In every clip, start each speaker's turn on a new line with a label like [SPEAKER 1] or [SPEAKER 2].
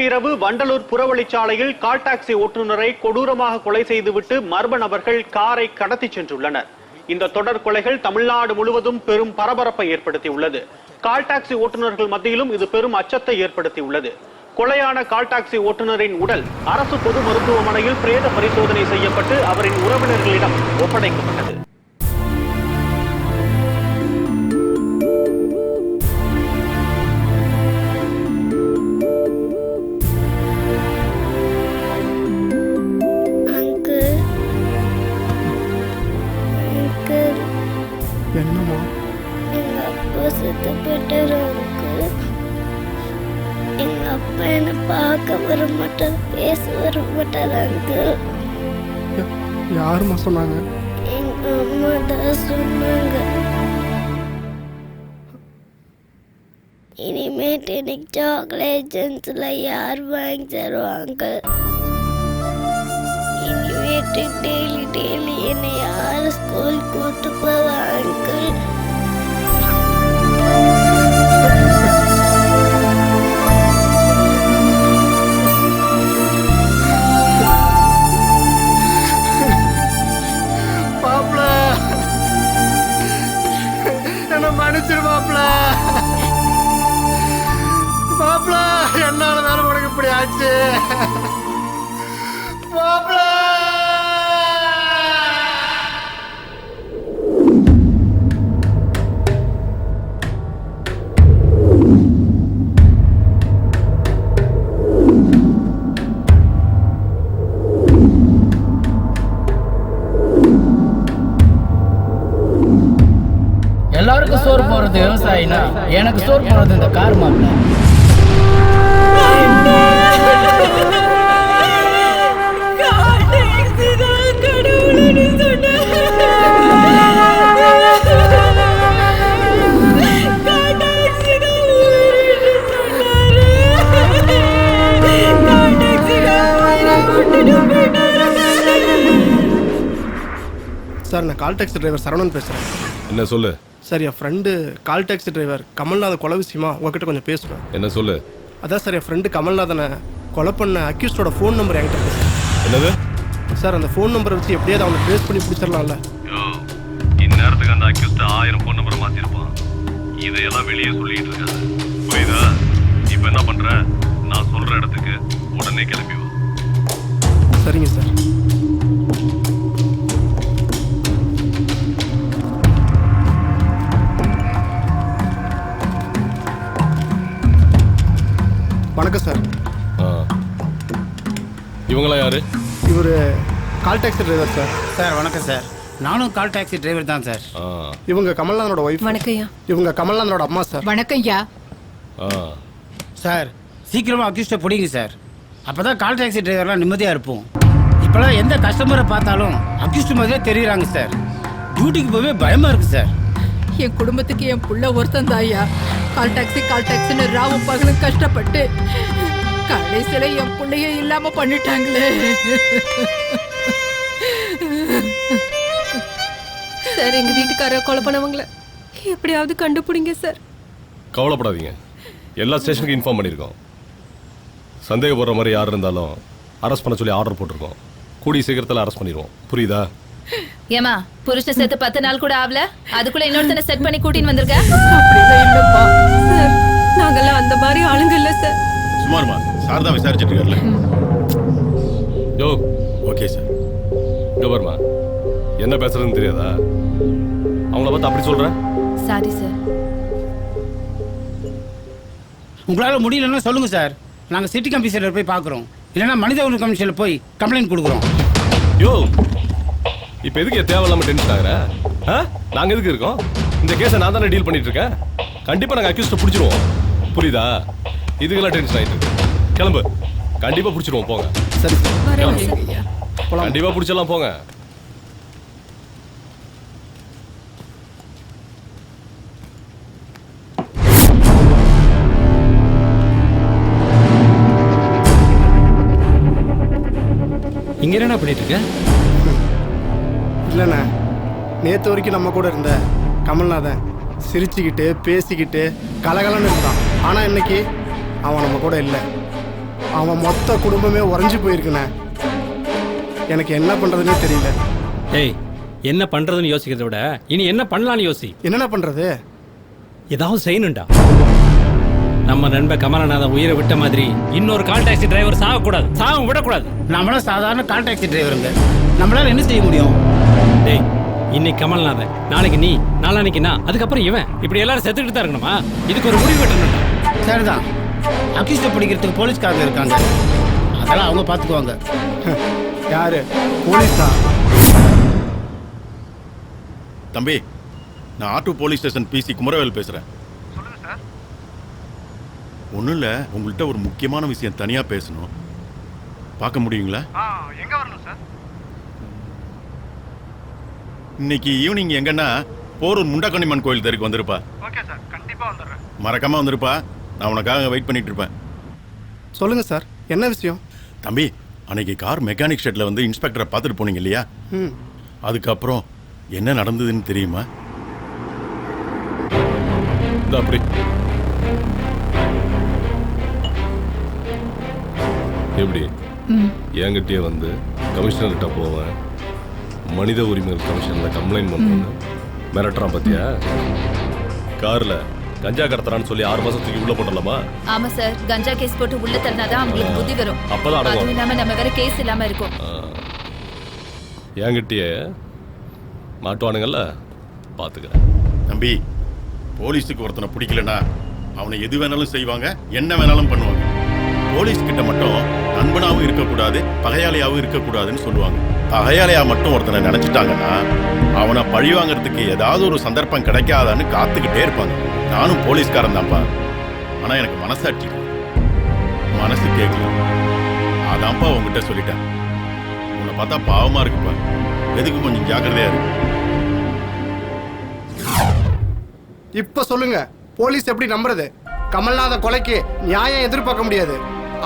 [SPEAKER 1] இரவு Vandalur புறவழிச்சாலையில் call taxi ஓட்டுநரை கொடூரமாக கொலை செய்துவிட்டு மர்ம நபர்கள் காரை கடத்திச் சென்றுள்ளனர். இந்த தொடர் கொலைகள் தமிழ்நாடு முழுவதும் பெரும் பரபரப்பை ஏற்படுத்தியுள்ளது. கால் டாக்ஸி ஓட்டுநர்கள் மத்தியிலும் இது பெரும் அச்சத்தை ஏற்படுத்தியுள்ளது. கொலையான கால் டாக்ஸி ஓட்டுநரின் உடல் அரசு பொது மருத்துவமனையில் பிரேத பரிசோதனை செய்யப்பட்டு அவரின் உறவினர்களிடம் ஒப்படைக்கப்பட்டது.
[SPEAKER 2] என்னம்மா?
[SPEAKER 3] எங்க அப்பா செத்து போயிட்டாரு அங்கிள். எங்க அப்பா என்ன பார்க்க வர மாட்டார், பேச வர மாட்டார் அங்கிள்.
[SPEAKER 2] யாருமா சொன்னாங்க?
[SPEAKER 3] எங்க அம்மா தான் சொன்னாங்க. இனிமேட்டு எனக்கு சாக்லேட் ஜென்ஸ்ல யார் வாங்கி தருவாங்க? இனிமேட்டு டெய்லி என்னை யார் ஸ்கூல் கூட்டு போவாங்க?
[SPEAKER 2] மாப்ள என்ன மன்னிச்சிரு மாப்ள. மாப்ள என்னாலதான உனக்கு இப்படி ஆச்சு மாப்ள.
[SPEAKER 4] எல்லாருக்கும் சோறு போறது விவசாயினா எனக்கு சோறு போறது இந்த கார் மாப்பிள்ள.
[SPEAKER 2] சார், நான் கால் டாக்ஸி டிரைவர் சரவணன் பேசுகிறேன்.
[SPEAKER 5] என்ன சொல்லு?
[SPEAKER 2] சார், என் friend call taxi driver Kamalnathan கொலை விஷயமா உங்ககிட்ட கொஞ்சம் பேசுவேன்.
[SPEAKER 5] என்ன சொல்லு?
[SPEAKER 2] அதான் சார், என் ஃப்ரெண்டு கமல்நாதனை கொலை பண்ண அக்யூஸ்டோட ஃபோன் நம்பர் என்கிட்ட பேசுகிறேன்.
[SPEAKER 5] என்னது
[SPEAKER 2] சார், அந்த ஃபோன் நம்பரை வச்சு எப்படியாவது அவனை ட்ரேஸ் பண்ணி பிடிச்சிடலாம்ல?
[SPEAKER 5] இந்நேரத்துக்கு அந்த அக்யூஸ்ட் 1000 ஃபோன் நம்பரை மாத்திருப்பான். இதையெல்லாம் வெளியே சொல்லிட்டு இருக்காது, புரியுதா? இப்போ என்ன பண்ற? நான் சொல்ற இடத்துக்கு உடனே கிளம்பி வா.
[SPEAKER 2] சரிங்க சார். வணக்கம் சார்.
[SPEAKER 5] இவங்களா யாரு?
[SPEAKER 2] இவர் கால் டாக்ஸி டிரைவர் சார்.
[SPEAKER 4] சார் வணக்கம் சார், நானும் கால் டாக்ஸி டிரைவர் தான் சார்.
[SPEAKER 2] இவங்க கமல்நாதனோட ஒய்ஃப்.
[SPEAKER 6] வணக்கம்யா.
[SPEAKER 2] இவங்க கமல்நாதனோட அம்மா சார்.
[SPEAKER 6] வணக்கம்யா.
[SPEAKER 4] சார் சீக்கிரமா அக்யூஸ்டை பிடிங்க சார், அப்பதான் கால் டாக்ஸி டிரைவர்லாம் நிம்மதியா இருப்போம். இப்பெல்லாம் எந்த கஸ்டமரை பார்த்தாலும் அக்யூஸ்ட் மாதிரியே தெரியுறாங்க சார். டியூட்டிக்கு போவே பயமா இருக்கு சார்.
[SPEAKER 6] என் குடும்பத்துக்கு என் புள்ள ஒருத்தன் தாயா. கால் டாக்ஸின்னு ராவும் பகலும் கஷ்டப்பட்டு கடைசியில என் புள்ளைய இல்லாம பண்ணிட்டாங்களே.
[SPEAKER 7] சார், எங்க வீட்டுக்கார கொலை பண்ணவங்கள எப்படியாவது கண்டுபிடிங்க சார்.
[SPEAKER 5] கவலைப்படாதீங்க, எல்லா ஸ்டேஷனுக்கும் இன்ஃபார்ம் பண்ணியிருக்கோம். சந்தேகப்படுற மாதிரி யார் இருந்தாலும் அரெஸ்ட் பண்ண சொல்லி ஆர்டர் போட்டிருக்கோம். கூடிய சீக்கிரத்தில் அரெஸ்ட் பண்ணிடுவோம், புரியுதா?
[SPEAKER 7] ஏமா, புருஷன் செத்து 10 நாள் கூட ஆகல, அதுக்குள்ள இன்னொருத்தனை செட் பண்ணி கூட்டின்னு வந்திருக்க?
[SPEAKER 6] அப்படிலாம் இல்லப்பா
[SPEAKER 7] சார், நாங்கெல்லாம் அந்த மாதிரி ஆளுங்க இல்ல சார்.
[SPEAKER 8] சுமார்மா சார் தான் விசாரிச்சுட்டு இருக்காருல்ல.
[SPEAKER 5] யோ,
[SPEAKER 8] ஓகே சார்.
[SPEAKER 5] இங்க பாருமா, என்ன பேசுறதுன்னு தெரியாதா? அவங்கள பார்த்து அப்படி சொல்ற?
[SPEAKER 7] Sorry sir.
[SPEAKER 4] உங்களால முடியலன்னா சொல்லுங்க சார், நாங்க சிட்டி கமிஷனர் போய் பார்க்குறோம், இல்லைன்னா மனித உரிமை கமிஷனில் போய் கம்ப்ளைண்ட் கொடுக்குறோம்.
[SPEAKER 5] யோ, இப்போ எதுக்கு தேவையில்லாம டென்ஷன் ஆகுற? நாங்க எதுக்கு இருக்கோம்? இந்த கேஸை நான் தானே டீல் பண்ணிட்டு இருக்கேன். கண்டிப்பா நாங்க அக்யூஸ்ட பிடிச்சிருவோம், புரியுதா? இதுக்கெல்லாம் டென்ஷன் ஆயிட்டு இருக்கு. கிளம்பு, கண்டிப்பா பிடிச்சிருவோம், போங்க.
[SPEAKER 2] சரி சார்,
[SPEAKER 5] கண்டிப்பா பிடிச்சலாம், போங்க.
[SPEAKER 4] இங்க என்ன பண்ணிட்டு இருக்க?
[SPEAKER 2] இல்லைண்ணே, நேற்று வரைக்கும் நம்ம கூட இருந்த கமல்நாதன் சிரிச்சுக்கிட்டு பேசிக்கிட்டு கலகலன்னு இருந்தான். ஆனால் இன்னைக்கு அவன் நம்ம கூட இல்லை. அவன் மொத்த குடும்பமே உறைஞ்சு போயிருக்குண்ணே. எனக்கு என்ன பண்றதுன்னே தெரியல.
[SPEAKER 9] ஏய், என்ன பண்றதுன்னு யோசிக்கிறத விட இனி என்ன பண்ணலான்னு யோசி.
[SPEAKER 2] என்னென்ன பண்றது?
[SPEAKER 9] ஏதாவது செய்யணும்டா. நம்ம நண்பர் கமலநாதன் உயிரை விட்ட மாதிரி இன்னொரு கால் டாக்ஸி டிரைவர் சாகக்கூடாது, சாக விடக்கூடாது.
[SPEAKER 4] நம்மளும் சாதாரண கால் டாக்ஸி டிரைவருங்க. நம்மளால என்ன செய்ய முடியும்?
[SPEAKER 9] டேய், இன்னைக்கு கமல்நாதன், நாளைக்கு நீ, நாளானைக்கு நான், அதுக்கப்புறம் இவன், இப்படி எல்லாரும் செத்துக்கிட்டு தான் இருக்கணுமா? இதுக்கு ஒரு முடிவு கட்டணும்.
[SPEAKER 4] சரிதான், அக்யூஸ்ட பிடிக்கிறதுக்கு போலீஸ்காரங்க இருக்காங்க, அதெல்லாம் அவங்க பார்த்துக்குவாங்க.
[SPEAKER 2] யாரு? போலீஸா?
[SPEAKER 8] தம்பி, நான் auto police station PC Kumaravel பேசுறேன். ஒன்றும் இல்லை, உங்கள்கிட்ட ஒரு முக்கியமான விஷயம் தனியாக பேசணும். பார்க்க முடியுங்களா?
[SPEAKER 2] எங்க வரணும் சார்?
[SPEAKER 8] இன்னைக்கு ஈவினிங் எங்கன்னா போரூர் முண்டக்கண்ணிமன் கோயில் தெருக்கு வந்திருப்பா.
[SPEAKER 2] ஓகே சார், கண்டிப்பா வந்துடுறேன்.
[SPEAKER 8] மறக்காம வந்திருப்பா. நான் உனக்காக வெயிட் பண்ணிட்டு இருப்பேன்.
[SPEAKER 2] சொல்லுங்க சார், என்ன விஷயம்?
[SPEAKER 8] தம்பி, அன்னைக்கு கார் மெக்கானிக் ஷெட்ல வந்து இன்ஸ்பெக்டரை பார்த்துட்டு போனீங்க இல்லையா? அதுக்கப்புறம் என்ன நடந்ததுன்னு தெரியுமா?
[SPEAKER 5] அப்படி எப்படி என்கிட்டயே வந்து கமிஷனர்கிட்ட போவேன், மனித உரிமைகள் கமிஷன்ல கம்ப்ளைண்ட் பண்ணுவேன், மிரட்டுறான் பாத்தியா? கார்ல கஞ்சா கடத்துறான்னு சொல்லி 6 மாசத்துக்கு உள்ள போடலாமா?
[SPEAKER 7] ஆமா சார், கஞ்சா கேஸ் போட்டு உள்ள தள்ளினாதான் அவங்களுக்கு புத்தி வரும்.
[SPEAKER 5] அப்பதான்
[SPEAKER 7] அதுவும்
[SPEAKER 5] அடங்கும்.
[SPEAKER 7] இல்லாம நம்ம வேற கேஸ் இல்லாம இருக்கும்.
[SPEAKER 5] என்கிட்டயே மாட்டுவானுங்கல்ல, பாத்துக்கிறேன்.
[SPEAKER 8] தம்பி, போலீஸுக்கு ஒருத்தனை பிடிக்கலனா அவனை எது வேணாலும் செய்வாங்க, என்ன வேணாலும் பண்ணுவாங்க. போலீஸ் கிட்ட மட்டும் நண்பனாவும் இருக்கக்கூடாது, பகையாளியாவும் இருக்கக்கூடாதுன்னு சொல்லுவாங்க. பகையாளியா மட்டும் ஒருத்தனை நினைச்சிட்டாங்கன்னா அவனை பழி வாங்கறதுக்கு ஏதாவது ஒரு சந்தர்ப்பம் கிடைக்காதான்னு காத்துக்கிட்டே இருப்பாங்க. நானும் போலீஸ்காரன் தான்ப்பா, ஆனா எனக்கு மனசாட்சி, மனசு கேட்கல. அதான்ப்பா உங்ககிட்ட சொல்லிட்டேன். உன்னை பார்த்தா பாவமா இருக்குப்பா, எதுக்கு கொஞ்சம் ஜாக்கிரதையா இருக்கு.
[SPEAKER 2] இப்ப சொல்லுங்க, போலீஸ் எப்படி நம்புறது? கமல்நாத கொலைக்கு நியாயம் எதிர்பார்க்க முடியாது.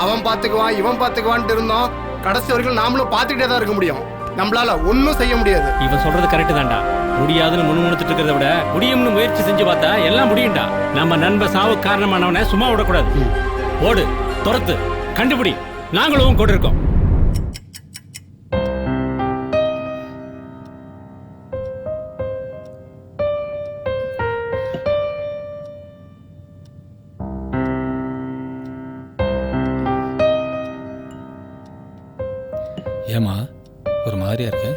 [SPEAKER 2] அவன் பாத்துக்குவான், இவன் பாத்துக்குவான்ட்டு இருந்தோம். கடைசி வரைக்கும் நாமளும் பார்த்துக்கிட்டே தான் இருக்க முடியும். நம்மளால ஒன்னும் செய்ய முடியாது.
[SPEAKER 9] இவன் சொல்றது கரெக்ட் தான்டா. முடியாதுன்னு முணுமுணுத்துட்டு இருக்கிறத விட முடியும்னு முயற்சி செஞ்சு பார்த்தா எல்லாம் முடியும்டா. நம்ம நண்பர் சாவு காரணமானவனை சும்மா விடக்கூடாது. ஓடு, துரத்து, கண்டுபிடி, நாங்களும் கூட இருக்கோம்.
[SPEAKER 10] ஏமா ஒரு மாதிரியா இருக்க?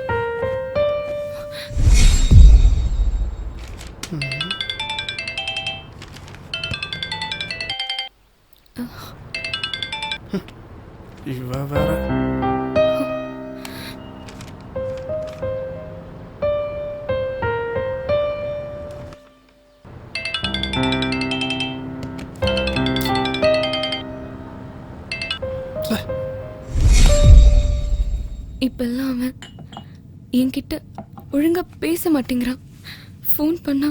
[SPEAKER 2] இவ வேற.
[SPEAKER 11] இப்பெல்லாம் அவன் என்கிட்ட ஒழுங்கா பேச மாட்டேங்கிறான். ஃபோன் பண்ணா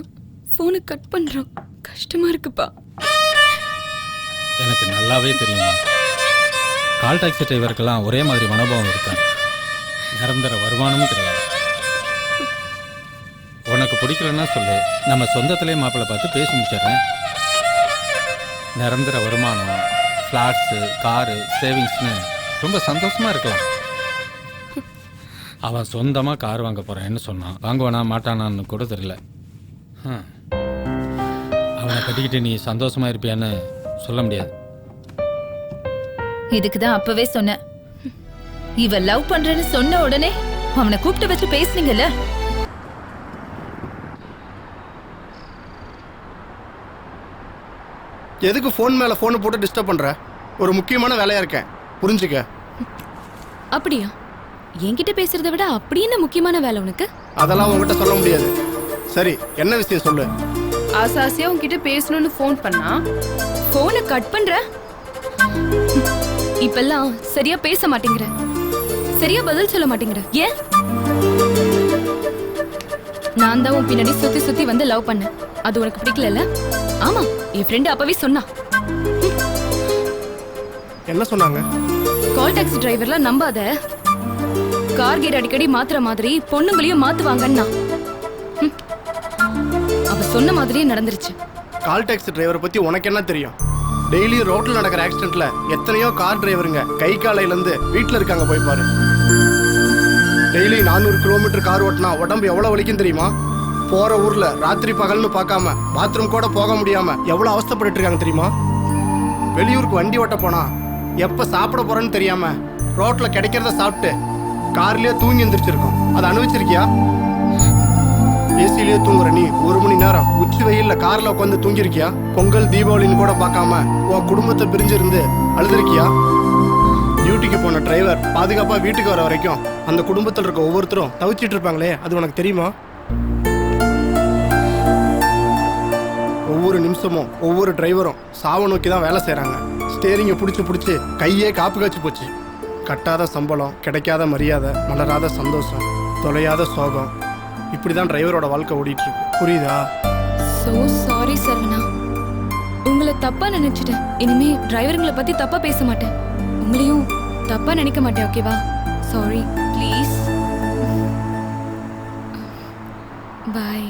[SPEAKER 11] ஃபோனை கட் பண்றான். கஷ்டமா இருக்குப்பா.
[SPEAKER 10] எனக்கு நல்லாவே தெரியுமா, கால் டாக்ஸி டிரைவருக்கெல்லாம் ஒரே மாதிரி மனோபாவம் இருக்காது. நிரந்தர வருமானமும் கிடையாது. உனக்கு பிடிக்கலன்னா சொல்லு, நம்ம சொந்தத்திலே மாப்பிள்ளை பார்த்து பேசி முடிச்சிடுறேன். நிரந்தர வருமானம், ஃப்ளாட்ஸு, காரு, சேவிங்ஸ்னு ரொம்ப சந்தோஷமா இருக்கலாம். அவன் சொந்தமாக கார் வாங்க போகிறேன்னு சொன்னான். வாங்குவானா மாட்டானான்னு கூட தெரியல. அவனை கட்டிக்கிட்டு நீ சந்தோஷமா இருப்பியான்னு சொல்ல முடியாது.
[SPEAKER 7] இதுக்குதான் அப்பவே சொன்னேன். இவ லவ் பண்றேன்னு சொன்ன உடனே அவனை கூப்பிட்டு வச்சு பேசுனீங்கல்ல.
[SPEAKER 2] எதுக்கு ஃபோன் மேல ஃபோனை போட்டு டிஸ்டர்ப் பண்ற? ஒரு முக்கியமான வேலையா இருக்கேன், புரிஞ்சுக்க.
[SPEAKER 11] அப்படியா? என்கிட்ட பேசுறதை விட அப்படி என்ன முக்கியமான வேலை உனக்கு?
[SPEAKER 2] அதெல்லாம் உங்ககிட்ட சொல்ல முடியாது. சரி, என்ன விஷயம் சொல்லு.
[SPEAKER 11] ஆசாசியா உன்கிட்ட பேசணும்னு ஃபோன் பண்ணா ஃபோனை கட் பண்ற. இப்பெல்லாம் சரியா பேச மாட்டேங்கிற, சரியா பதில் சொல்ல மாட்டேங்கிற. ஏன்? நான் தான் உன் பின்னாடி சுத்தி சுத்தி வந்து லவ் பண்ணேன். அது உனக்கு பிடிக்கல? ஆமா, என் ஃப்ரெண்ட் அப்பவே சொன்னா.
[SPEAKER 2] என்ன சொன்னாங்க?
[SPEAKER 11] கால் டாக்ஸி டிரைவர்லாம் நம்பாத, கார் கேட் அடிக்கடி மாத்துற மாதிரி பொண்ணுங்களையும் மாத்துவாங்கன்னா. அவ சொன்ன மாதிரியே நடந்துருச்சு.
[SPEAKER 2] கால் டாக்ஸி டிரைவரை பத்தி உனக்கு என்ன தெரியும்? டெய்லி ரோட்ல நடக்கிற ஆக்சிடென்ட்ல எத்தனையோ கார் டிரைவருங்க கை காலையில இருந்து வீட்டுல இருக்காங்க, போய் பாரு. டெய்லி 400 கிலோமீட்டர் கார் ஓட்டினா உடம்பு எவ்வளவு வலிக்கும் தெரியுமா? போற ஊர்ல ராத்திரி பகல்னு பார்க்காம பாத்ரூம் கூட போக முடியாம எவ்வளவு அவஸ்தைப்பட்டு இருக்காங்க தெரியுமா? வெளியூருக்கு வண்டி ஓட்ட போனா எப்ப சாப்பிட போறேன்னு தெரியாம ரோட்ல கிடைக்கிறத சாப்பிட்டு கார்லயே தூங்கி எந்திரிச்சிருக்கோம். அதை அனுபவிச்சிருக்கியா? ஏசிலேயே தூங்குற நீ 1 மணி நேரம் உச்சி வெயில்ல கார்ல உட்காந்து தூங்கிருக்கியா? பொங்கல் தீபாவளின்னு கூட பார்க்காம உன் குடும்பத்தை பிரிஞ்சிருந்து அழுதுருக்கியா? டியூட்டிக்கு போன டிரைவர் பாதுகாப்பா வீட்டுக்கு வர வரைக்கும் அந்த குடும்பத்தில் இருக்க ஒவ்வொருத்தரும் தவிச்சிட்டு இருப்பாங்களே, அது உனக்கு தெரியுமா? ஒவ்வொரு நிமிஷமும் ஒவ்வொரு டிரைவரும் சாவை நோக்கி தான் வேலை செய்கிறாங்க. ஸ்டேரிங்கை பிடிச்சி கையே காப்பு காய்ச்சி போச்சு. கட்டாத சம்பளம், கிடைக்காத மரியாதை, மலராத சந்தோஷம், தொலையாத சோகம், இப்படி தான் டிரைவரோட வாழ்க்கை ஓடிட்டு இருக்கு. புரியுதா?
[SPEAKER 11] சோ சாரி சரவணா, உங்களை தப்பா நினைச்சிட்டேன். இனிமே டிரைவருங்களை பத்தி தப்பா பேச மாட்டேன், உங்களையும் தப்பா நினைக்க மாட்டேன். ஓகேவா? Sorry please. பாய்.